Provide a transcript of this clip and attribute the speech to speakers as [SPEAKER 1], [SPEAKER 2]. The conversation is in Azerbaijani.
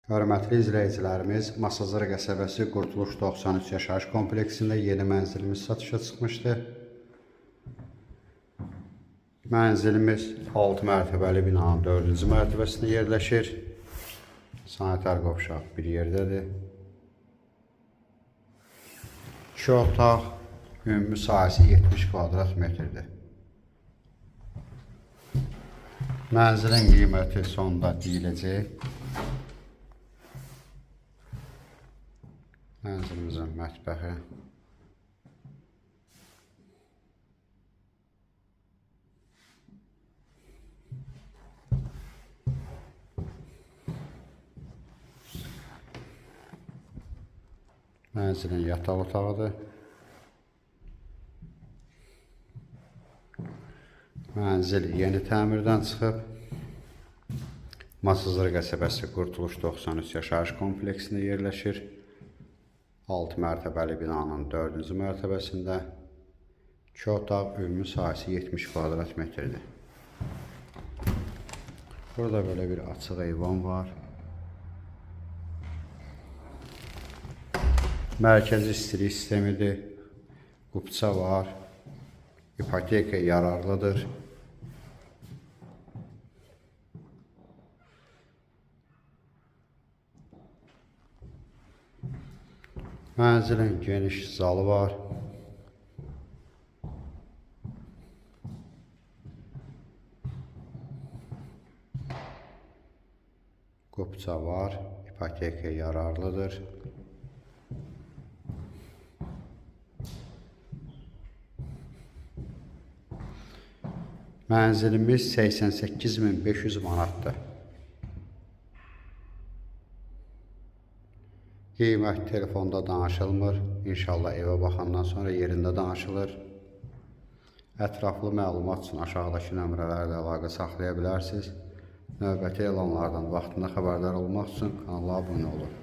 [SPEAKER 1] Hörmətli izləyicilərimiz, Masazır qəsəbəsi Qurtuluş 93 yaşayış kompleksində yeni mənzilimiz satışa çıxmışdı. Mənzilimiz 6 mərtəbəli binanın 4-cü mərtəbəsində yerləşir. Sanitar qovşaq bir yerdədir. 2 otaq, ümumi sahəsi 70 kvadrat metrdir. Mənzilin qiyməti sonda deyiləcək. Mənzilimizin mətbəxi. Mənzilin yataq otağıdır. Mənzil yeni təmirdən çıxıb. Masazır qəsəbəsi Qurtuluş 93 yaşayış kompleksində yerləşir. 6 mərtəbəli binanın 4-cü mərtəbəsində 2 otaq, ümumi sahəsi 70 kvadrat metrdir. Burada belə bir açıq eyvan var. Mərkəzi istilik sistemidir. Qubça var. İpoteka yararlıdır. Mənzilin geniş zalı var. Qubça var. İpoteka yararlıdır. Mənzilimiz 88.500 manatdır. Qiymət telefonda danışılmır. İnşallah evə baxandan sonra yerində danışılır. Ətraflı məlumat üçün aşağıdakı nömrələrlə əlaqə saxlaya bilərsiniz. Növbəti elanlardan vaxtında xəbərdar olmaq üçün kanala abunə olun.